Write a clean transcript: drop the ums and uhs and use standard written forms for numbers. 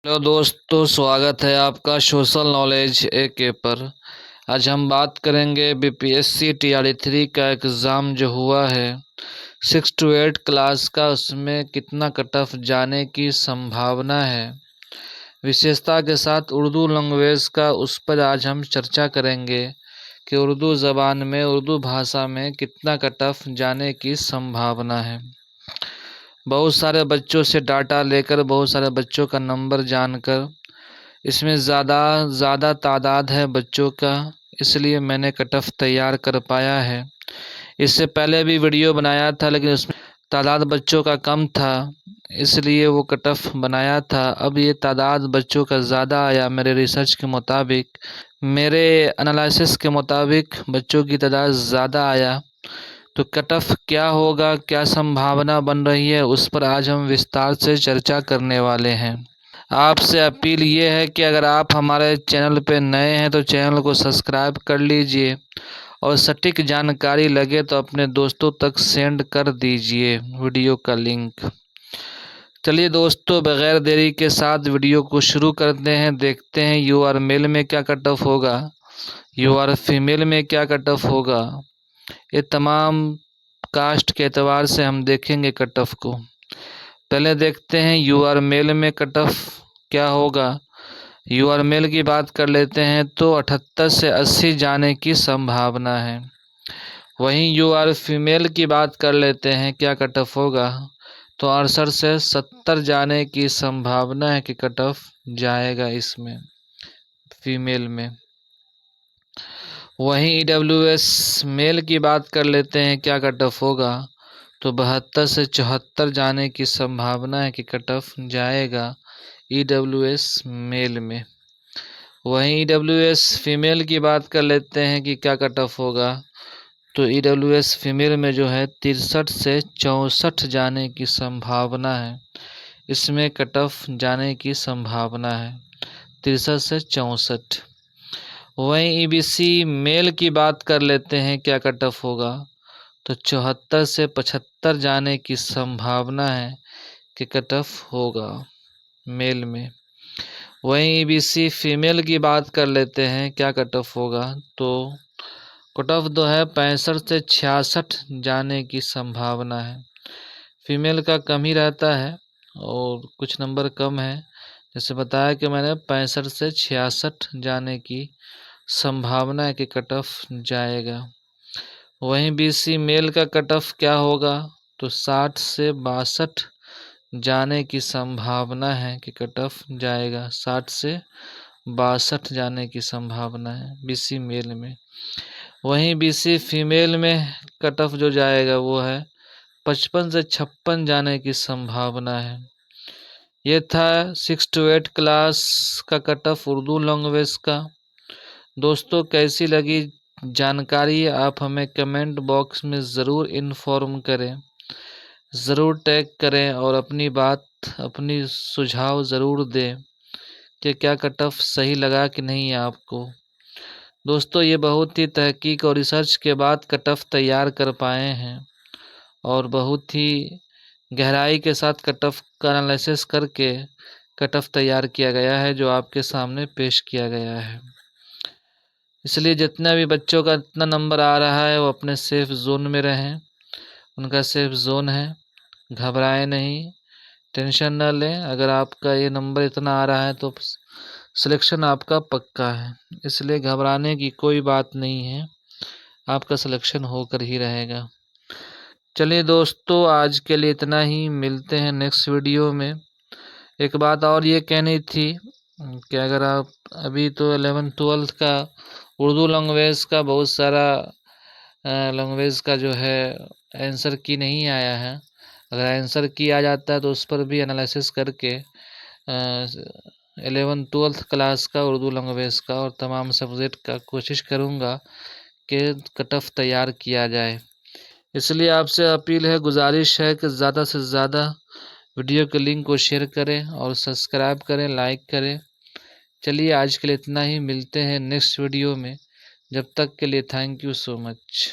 Hello दोस्तों, स्वागत है आपका सोशल नॉलेज एके पर। आज हम बात करेंगे बीपीएससी टीआरई 3 का एग्ज़ाम जो हुआ है 6 to 8 क्लास का, उसमें कितना कट ऑफ जाने की संभावना है, विशेषता के साथ उर्दू लैंग्वेज का। उस पर आज हम चर्चा करेंगे कि उर्दू ज़बान में, उर्दू भाषा में कितना कट ऑफ जाने की संभावना है। बहुत सारे बच्चों से डाटा लेकर, बहुत सारे बच्चों का नंबर जानकर, इसमें ज़्यादा तादाद है बच्चों का, इसलिए मैंने कट ऑफ तैयार कर पाया है। इससे पहले भी वीडियो बनाया था, लेकिन उसमें तादाद बच्चों का कम था, इसलिए वो कट ऑफ बनाया था। अब ये तादाद बच्चों का ज़्यादा आया, मेरे रिसर्च के मुताबिक, मेरे एनालिसिस के मुताबिक बच्चों की तादाद ज़्यादा आया। तो कट ऑफ क्या होगा, क्या संभावना बन रही है, उस पर आज हम विस्तार से चर्चा करने वाले हैं। आपसे अपील ये है कि अगर आप हमारे चैनल पे नए हैं तो चैनल को सब्सक्राइब कर लीजिए और सटीक जानकारी लगे तो अपने दोस्तों तक सेंड कर दीजिए वीडियो का लिंक। चलिए दोस्तों, बगैर देरी के साथ वीडियो को शुरू करते हैं। देखते हैं यू आर मेल में क्या कट ऑफ होगा, यू आर फीमेल में क्या कट ऑफ होगा। ये तमाम कास्ट के एतबार से हम देखेंगे कट ऑफ को। पहले देखते हैं यू आर मेल में कट ऑफ क्या होगा। यू आर मेल की बात कर लेते हैं तो 78 से 80 जाने की संभावना है। वहीं यू आर फीमेल की बात कर लेते हैं, क्या कट ऑफ होगा, तो 68 से 70 जाने की संभावना है कि कट ऑफ जाएगा इसमें, फीमेल में। वहीं EWS मेल की बात कर लेते हैं, क्या कट ऑफ होगा, तो 72 से 74 जाने की संभावना है कि कट ऑफ जाएगा EWS मेल में। वहीं EWS फीमेल की बात कर लेते हैं कि क्या कट ऑफ होगा, तो EWS फीमेल में जो है 63 से 64 जाने की संभावना है, इसमें कट ऑफ जाने की संभावना है 63 से 64। वहीं EBC मेल की बात कर लेते हैं, क्या कट ऑफ होगा, तो 74 से 75 जाने की संभावना है कि कट ऑफ होगा मेल में। वहीं EBC फीमेल की बात कर लेते हैं, क्या कट ऑफ होगा, तो कट ऑफ जो है 65 से 66 जाने की संभावना है। फीमेल का कम ही रहता है और कुछ नंबर कम है, जैसे बताया कि मैंने 65 से 66 जाने की संभावना है कि कट ऑफ जाएगा। वहीं BC मेल का कट ऑफ क्या होगा, तो 60 से 62 जाने की संभावना है कि कट ऑफ जाएगा, 60 से 62 जाने की संभावना है BC मेल में। वहीं BC फीमेल में कट ऑफ जो जाएगा वो है 55 से 56 जाने की संभावना है। ये था 6 to 8 क्लास का कट ऑफ उर्दू लैंग्वेज का। दोस्तों, कैसी लगी जानकारी आप हमें कमेंट बॉक्स में ज़रूर इन्फॉर्म करें, ज़रूर टैग करें और अपनी बात, अपनी सुझाव ज़रूर दें कि क्या कट ऑफ सही लगा कि नहीं आपको। दोस्तों, ये बहुत ही तहकीक और रिसर्च के बाद कट ऑफ तैयार कर पाए हैं और बहुत ही गहराई के साथ कट ऑफ का एनालिसिस करके कट ऑफ तैयार किया गया है, जो आपके सामने पेश किया गया है। इसलिए जितना भी बच्चों का इतना नंबर आ रहा है वो अपने सेफ जोन में रहें, उनका सेफ जोन है, घबराएं नहीं, टेंशन न लें। अगर आपका ये नंबर इतना आ रहा है तो सिलेक्शन आपका पक्का है, इसलिए घबराने की कोई बात नहीं है, आपका सिलेक्शन होकर ही रहेगा। चलिए दोस्तों, आज के लिए इतना ही, मिलते हैं नेक्स्ट वीडियो में। एक बात और ये कहनी थी कि अगर आप अभी तो 11th-12th का उर्दू लैंग्वेज का बहुत सारा लैंग्वेज का जो है आंसर की नहीं आया है, अगर आंसर की आ जाता है तो उस पर भी एनालिसिस करके 11th-12th क्लास का उर्दू लैंग्वेज का और तमाम सब्जेक्ट का कोशिश करूँगा कि कट ऑफ तैयार किया जाए। इसलिए आपसे अपील है, गुजारिश है कि ज़्यादा से ज़्यादा वीडियो के लिंक को शेयर करें और सब्सक्राइब करें, लाइक करें। चलिए आज के लिए इतना ही, मिलते हैं नेक्स्ट वीडियो में। जब तक के लिए थैंक यू सो मच।